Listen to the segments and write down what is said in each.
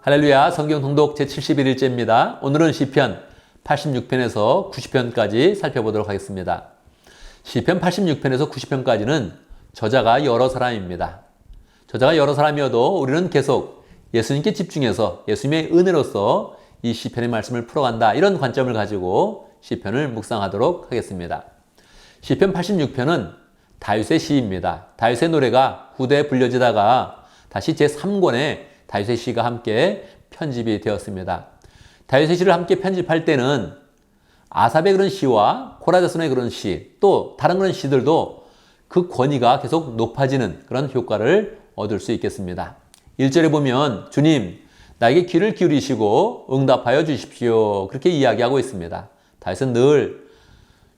할렐루야, 성경 통독 제71일째입니다. 오늘은 시편 86편에서 90편까지 살펴보도록 하겠습니다. 시편 86편에서 90편까지는 저자가 여러 사람입니다. 저자가 여러 사람이어도 우리는 계속 예수님께 집중해서 예수님의 은혜로서 이 시편의 말씀을 풀어간다, 이런 관점을 가지고 시편을 묵상하도록 하겠습니다. 시편 86편은 다윗의 시입니다. 다윗의 노래가 후대에 불려지다가 다시 제3권의 다윗의 시가 함께 편집이 되었습니다. 다윗의 시를 함께 편집할 때는 아삽의 그런 시와 고라자손의 그런 시, 또 다른 그런 시들도 그 권위가 계속 높아지는 그런 효과를 얻을 수 있겠습니다. 1절에 보면 주님, 나에게 귀를 기울이시고 응답하여 주십시오, 그렇게 이야기하고 있습니다. 다윗은 늘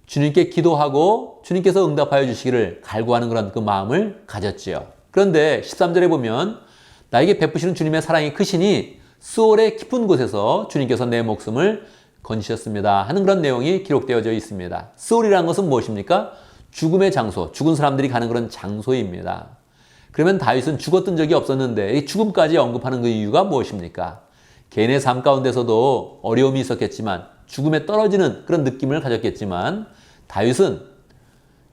주님께 기도하고 주님께서 응답하여 주시기를 갈구하는 그런 그 마음을 가졌지요. 그런데 13절에 보면 나에게 베푸시는 주님의 사랑이 크시니 스올의 깊은 곳에서 주님께서 내 목숨을 건지셨습니다 하는 그런 내용이 기록되어져 있습니다. 스올이라는 것은 무엇입니까? 죽음의 장소, 죽은 사람들이 가는 그런 장소입니다. 그러면 다윗은 죽었던 적이 없었는데 이 죽음까지 언급하는 그 이유가 무엇입니까? 개인의 삶 가운데서도 어려움이 있었겠지만, 죽음에 떨어지는 그런 느낌을 가졌겠지만, 다윗은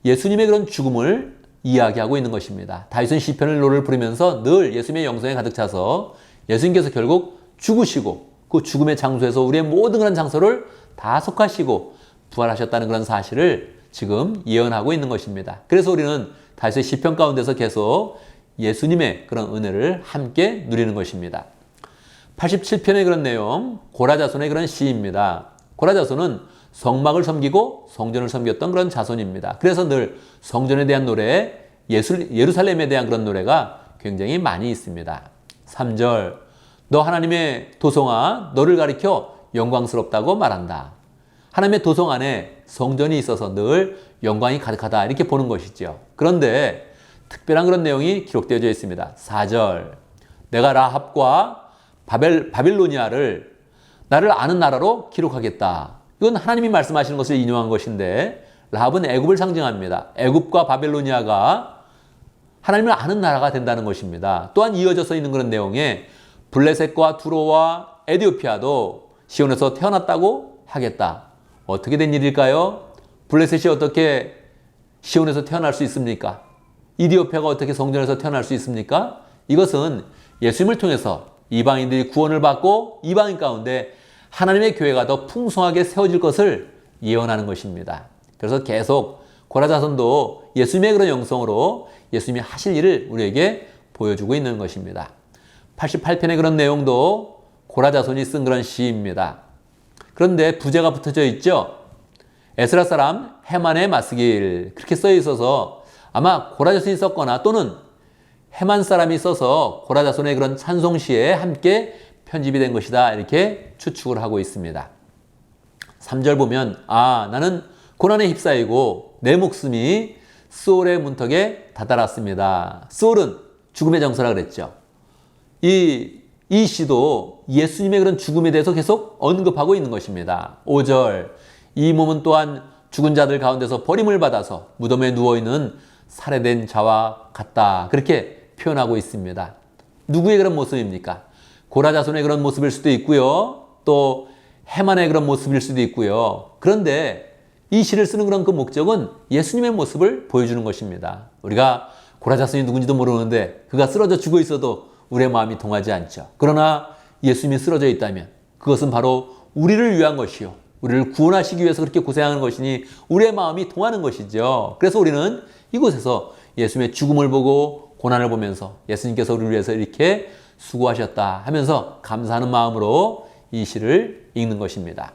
예수님의 그런 죽음을 이야기하고 있는 것입니다. 다윗은 시편을 노래를 부르면서 늘 예수님의 영성에 가득 차서 예수님께서 결국 죽으시고 그 죽음의 장소에서 우리의 모든 그런 장소를 다 속하시고 부활하셨다는 그런 사실을 지금 예언하고 있는 것입니다. 그래서 우리는 다윗의 시편 가운데서 계속 예수님의 그런 은혜를 함께 누리는 것입니다. 87편의 그런 내용, 고라자손의 그런 시입니다. 고라자손은 성막을 섬기고 성전을 섬겼던 그런 자손입니다. 그래서 늘 성전에 대한 노래, 예루살렘에 대한 그런 노래가 굉장히 많이 있습니다. 3절, 너 하나님의 도성 너를 가리켜 영광스럽다고 말한다. 하나님의 도성 안에 성전이 있어서 늘 영광이 가득하다, 이렇게 보는 것이죠. 그런데 특별한 그런 내용이 기록되어져 있습니다. 4절, 내가 라합과 바빌로니아를 나를 아는 나라로 기록하겠다. 이건 하나님이 말씀하시는 것을 인용한 것인데, 라합은 애굽을 상징합니다. 애굽과 바벨로니아가 하나님을 아는 나라가 된다는 것입니다. 또한 이어져서 있는 그런 내용에 블레셋과 두로와 에디오피아도 시온에서 태어났다고 하겠다. 어떻게 된 일일까요? 블레셋이 어떻게 시온에서 태어날 수 있습니까? 이디오피아가 어떻게 성전에서 태어날 수 있습니까? 이것은 예수님을 통해서 이방인들이 구원을 받고 이방인 가운데 하나님의 교회가 더 풍성하게 세워질 것을 예언하는 것입니다. 그래서 계속 고라자손도 예수님의 그런 영성으로 예수님이 하실 일을 우리에게 보여주고 있는 것입니다. 88편의 그런 내용도 고라자손이 쓴 그런 시입니다. 그런데 부제가 붙어져 있죠. 에스라 사람 헤만의 마스길, 그렇게 써 있어서 아마 고라자손이 썼거나 또는 헤만 사람이 써서 고라자손의 그런 찬송시에 함께 편집이 된 것이다, 이렇게 추측을 하고 있습니다. 3절 보면 나는 고난에 휩싸이고 내 목숨이 스올의 문턱에 다다랐습니다. 스올은 죽음의 장소라 그랬죠. 이 시도 예수님의 그런 죽음에 대해서 계속 언급하고 있는 것입니다. 5절, 이 몸은 또한 죽은 자들 가운데서 버림을 받아서 무덤에 누워있는 살해된 자와 같다, 그렇게 표현하고 있습니다. 누구의 그런 모습입니까? 고라자손의 그런 모습일 수도 있고요, 또 헤만의 그런 모습일 수도 있고요. 그런데 이 시를 쓰는 그런 그 목적은 예수님의 모습을 보여주는 것입니다. 우리가 고라자손이 누군지도 모르는데 그가 쓰러져 죽어 있어도 우리의 마음이 동하지 않죠. 그러나 예수님이 쓰러져 있다면 그것은 바로 우리를 위한 것이요, 우리를 구원하시기 위해서 그렇게 고생하는 것이니 우리의 마음이 통하는 것이죠. 그래서 우리는 이곳에서 예수님의 죽음을 보고 고난을 보면서 예수님께서 우리를 위해서 이렇게 수고하셨다 하면서 감사하는 마음으로 이 시를 읽는 것입니다.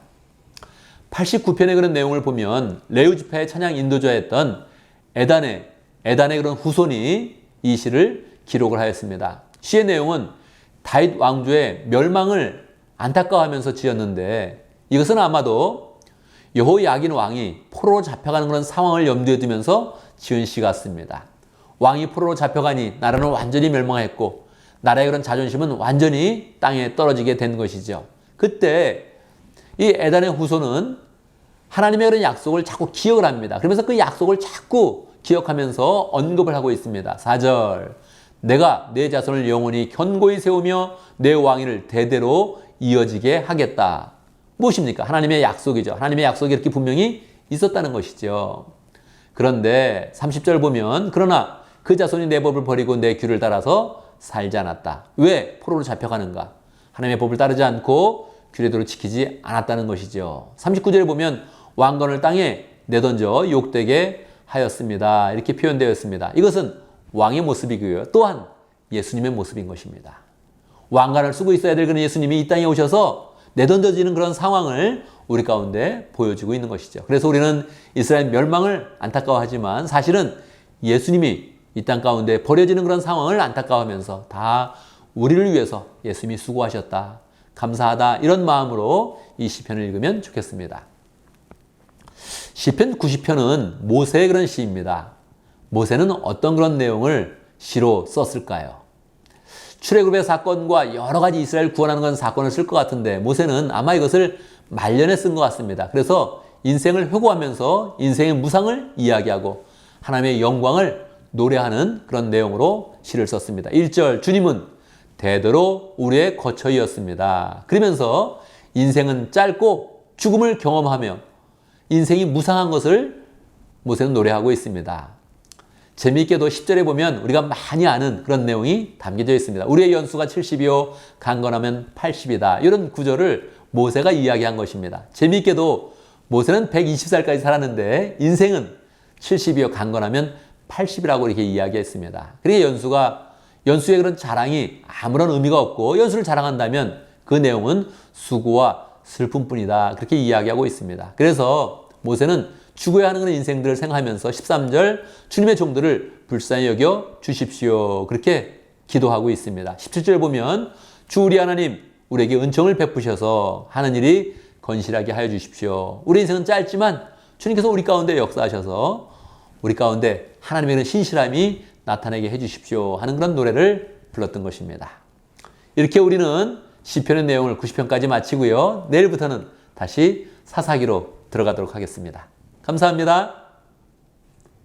89편의 그런 내용을 보면 레위 지파의 찬양 인도자였던 에단의 그런 후손이 이 시를 기록을 하였습니다. 시의 내용은 다윗 왕조의 멸망을 안타까워하면서 지었는데, 이것은 아마도 여호야긴 왕이 포로로 잡혀가는 그런 상황을 염두에 두면서 지은 시 같습니다. 왕이 포로로 잡혀가니 나라는 완전히 멸망했고 나라의 그런 자존심은 완전히 땅에 떨어지게 된 것이죠. 그때 이 에단의 후손은 하나님의 그런 약속을 자꾸 기억을 합니다. 그러면서 그 약속을 자꾸 기억하면서 언급을 하고 있습니다. 4절, 내가 내 자손을 영원히 견고히 세우며 내 왕위를 대대로 이어지게 하겠다. 무엇입니까? 하나님의 약속이죠. 하나님의 약속이 이렇게 분명히 있었다는 것이죠. 그런데 30절 보면 그러나 그 자손이 내 법을 버리고 내 규를 따라서 살지 않았다. 왜? 포로로 잡혀가는가? 하나님의 법을 따르지 않고 규례대로 지키지 않았다는 것이죠. 39절에 보면 왕건을 땅에 내던져 욕되게 하였습니다. 이렇게 표현되어 있습니다. 이것은 왕의 모습이고요. 또한 예수님의 모습인 것입니다. 왕관을 쓰고 있어야 될 그런 예수님이 이 땅에 오셔서 내던져지는 그런 상황을 우리 가운데 보여주고 있는 것이죠. 그래서 우리는 이스라엘 멸망을 안타까워하지만 사실은 예수님이 이 땅 가운데 버려지는 그런 상황을 안타까워하면서 다 우리를 위해서 예수님이 수고하셨다. 감사하다. 이런 마음으로 이 시편을 읽으면 좋겠습니다. 시편 90편은 모세의 그런 시입니다. 모세는 어떤 그런 내용을 시로 썼을까요? 출애굽의 사건과 여러 가지 이스라엘 구원하는 그런 사건을 쓸 것 같은데 모세는 아마 이것을 말년에 쓴 것 같습니다. 그래서 인생을 회고하면서 인생의 무상을 이야기하고 하나님의 영광을 노래하는 그런 내용으로 시를 썼습니다. 1절 주님은 대대로 우리의 거처이었습니다. 그러면서 인생은 짧고 죽음을 경험하며 인생이 무상한 것을 모세는 노래하고 있습니다. 재미있게도 10절에 보면 우리가 많이 아는 그런 내용이 담겨져 있습니다. 우리의 연수가 70이요 강건하면 80이다. 이런 구절을 모세가 이야기한 것입니다. 재미있게도 모세는 120살까지 살았는데 인생은 70이요 강건하면 80이라고 이렇게 이야기했습니다. 그러니까 연수의 그런 자랑이 아무런 의미가 없고 연수를 자랑한다면 그 내용은 수고와 슬픔뿐이다. 그렇게 이야기하고 있습니다. 그래서 모세는 죽어야 하는 그런 인생들을 생각하면서 13절 주님의 종들을 불쌍히 여겨 주십시오. 그렇게 기도하고 있습니다. 17절 보면 주 우리 하나님 우리에게 은총을 베푸셔서 하는 일이 건실하게 하여 주십시오. 우리 인생은 짧지만 주님께서 우리 가운데 역사하셔서 우리 가운데 하나님의 그런 신실함이 나타나게 해 주십시오 하는 그런 노래를 불렀던 것입니다. 이렇게 우리는 시편의 내용을 90편까지 마치고요. 내일부터는 다시 사사기로 들어가도록 하겠습니다. 감사합니다.